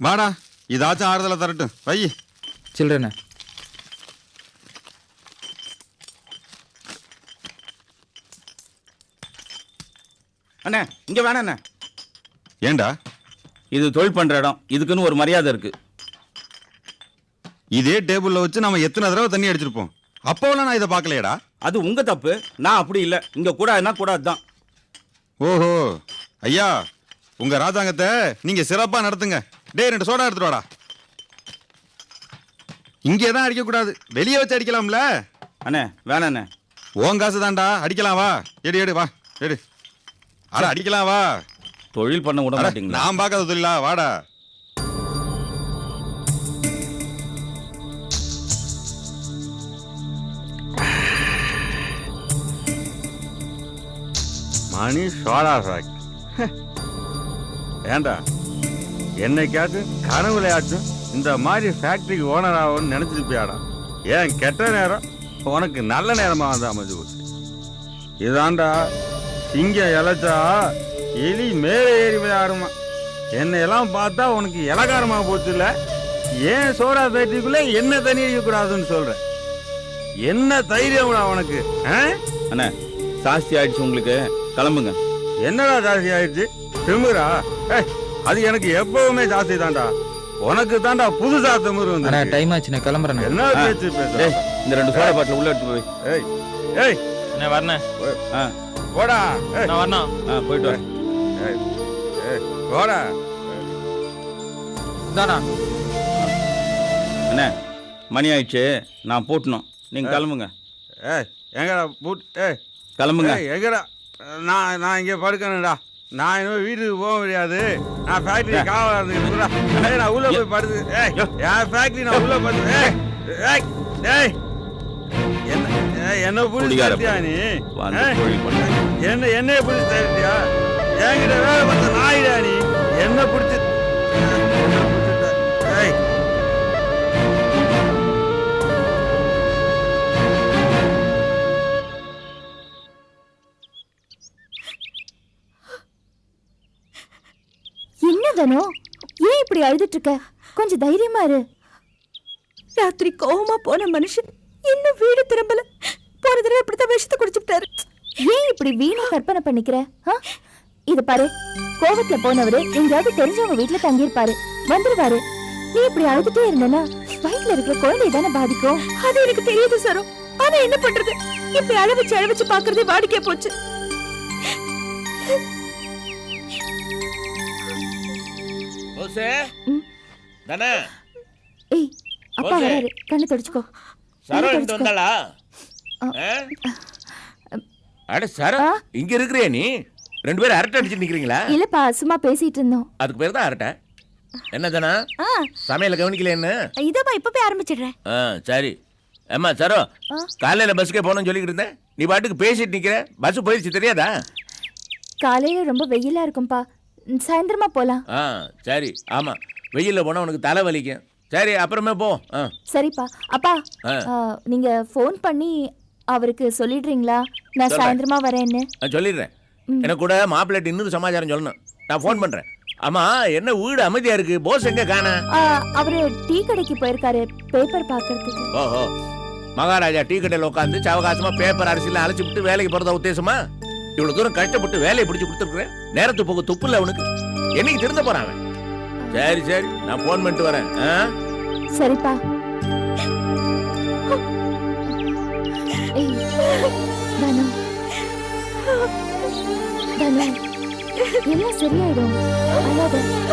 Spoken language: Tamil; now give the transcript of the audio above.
வாடா, இதாச்சும் ஆறுதலை தரட்டும். வை சில்றண்ணே. அண்ணே இங்க வேணாம் அண்ணே. ஏண்டா? இது தொழில் பண்ற இடம், இதுக்குன்னு ஒரு மரியாதை இருக்கு. இதே டேபிள்ல வச்சு நம்ம எத்தனை தடவை தண்ணி அடிச்சிருப்போம். அப்போலாம் நான் இதை பார்க்கலையடா. அது உங்க தப்பு, நான் அப்படி இல்லை. இங்க கூடாதுன்னா கூடாது தான். ஓஹோ ஐயா, உங்க ராஜாங்கத்தை நீங்க சிறப்பா நடத்துங்க. டேய் 2 சோடா எடுத்துட்டு வாடா. இங்கே தான் அடிக்கக்கூடாது, வெளியே வச்சு அடிக்கலாம்ல. அண்ணே வேணாம் அண்ணே. ஓன் காசு தான்டா, அடிக்கலாம் வா. எடு எடு வா எடு. அட அடிக்கலாம் வா. தொழில் பண்ண விட மாட்டீங்களா? நான் பார்க்காத தொழிலா, வாடா. மணி சோடா சாக். ஏண்டா, என்னைக்காச்சும் கனவுலையாச்சும் இந்த மாதிரி ஃபேக்டரிக்கு ஓனர் ஆகும்னு நினைச்சிருப்பியாடா? ஏன் கெட்ட நேரம் உனக்கு நல்ல நேரமா வந்து அமைஞ்சு போச்சு. இதாண்டா சிங்கம் இழைச்சா எலி மேலே ஏறி விளையாடுமா. என்னையெல்லாம் பார்த்தா உனக்கு இலகாரமா போச்சு இல்ல? ஏன் சோடா ஃபேக்டரிக்குள்ள என்ன தண்ணி அடிக்கக்கூடாதுன்னு சொல்ற? என்ன தைரியம் உனக்கு? அண்ணே ஜாஸ்தி ஆயிடுச்சு உங்களுக்கு, கிளம்புங்க. என்னடா ஜாஸ்தி ஆயிடுச்சு? திமுறா? அது எனக்கு எப்பவுமே ஜாஸ்தி தான்டா. உனக்கு தான்டா புதுசா திமுரு வந்து. டைம் ஆச்சு, நான் கிளம்புறேன். என்ன பேச்சு பேச? இந்த 2 சோடா பாட்டில் உள்ள எடுத்து போய். ஏய் ஏய் அண்ணே வரேன். போடா. நான் வரணும். போயிட்டு வரேன். போடா. தானா அண்ணே மணி ஆயிடுச்சு, நான் போட்டணும். நீங்க கிளம்புங்க. எங்கடா பூட்? கிளம்புங்க. எங்கடா? நான் இங்கே படுக்கணும்டா. நான் இனிமே வீட்டுக்கு போக முடியாது. நான் ஃபேக்டரி காவலா இருந்துக்கிறேன். நான் உள்ள போய் படுத்து. என் ஃபேக்டரி நான் உள்ள படுத்து. என்ன புடிச்சியா நீ? என்ன புடிச்சு தரட்டியா? என்கிட்ட வேலை பார்த்த நாயிடா நீ. என்ன புடிச்சு என்னதானோ? ஏன் இப்படி அழுதுட்டு இருக்க? கொஞ்சம் தைரியமா இரு. ராத்திரி கோவமா போன மனுஷன் இன்னும் வீடு திரும்பல. போன தடவை இப்படித்தான் விஷத்தை குடிச்சுட்டாரு. ஏன் இப்படி வீணா கற்பனை பண்ணிக்கிற? இது பாரு, கோவத்துல போனவரு எங்கேயாவது தெரிஞ்சவங்க வீட்டுல தங்கியிருப்பாரு, வந்துருவாரு. நீ இப்படி அழுதுட்டே இருந்தனா வயிற்றுல இருக்கிற குழந்தை தானே பாதிக்கும். அது எனக்கு தெரியுது சரோ, ஆனா என்ன பண்றது? இப்படி அழவச்சு பாக்குறதே வாடிக்கை போச்சு. ஏய் அப்பா வராரு, கண்ணு தொடச்சுக்கோ. அட சரா, இங்க இருக்கிறியா நீ? 2 பேரும் அரட்டை அடிச்சு நிக்கிறீங்களா? இல்லப்பா, சும்மா பேசிட்டு இருந்தோம். அதுக்கு பேர் தான் அரட்டை. என்ன தானா சமையல கவனிக்கல? என்ன இதப்பா இப்ப போய் ஆரம்பிச்சிடுறேன். சரி. அம்மா சரோ, காலையில பஸ்ஸுக்கே போனோம்னு சொல்லிக்கிட்டு இருந்தேன். நீ பாட்டுக்கு பேசிட்டு நிக்கிற. பஸ் போயிடுச்சு தெரியாதா? காலையில ரொம்ப வெயிலா இருக்கும்பா, சாயந்தரமா போலாம். சரி. ஆமா, வெயில்ல போனா உனக்கு தலை வலிக்கும். சரி, அப்புறமே போ. சரிப்பா. அப்பா, நீங்க ஃபோன் பண்ணி அவருக்கு சொல்லிடுறீங்களா நான் சாயந்தரமா வரேன்னு? சொல்லிடுறேன். எனக்கு கூட மாப்பிள்ளை இன்னொரு சமாச்சாரம் சொல்லணும். நான் ஃபோன் பண்றேன். ஆமா, என்ன வீடு அமைதியா இருக்கு? போஸ் எங்க காணா? அவரு டீ கடைக்கு போயிருக்காரு, பேப்பர் பாக்குறதுக்கு. ஓஹோ, மகாராஜா டீ கடையில் உட்காந்து சவகாசமா பேப்பர் அரசியல அழைச்சி விட்டு வேலைக்கு போறதா உத்தேசமா? இவ்வளவு தூரம் கஷ்டப்பட்டு வேலையை பிடிச்சு கொடுத்துருக்குறேன். நேரத்து போக துப்பு இல்ல அவனுக்கு. என்னைக்கு திருந்த போறான்? சரி சரி, நான் போன் பண்ணிட்டு வரேன். சரிப்பா. எல்லாம் சரியாயிடும். அழாத.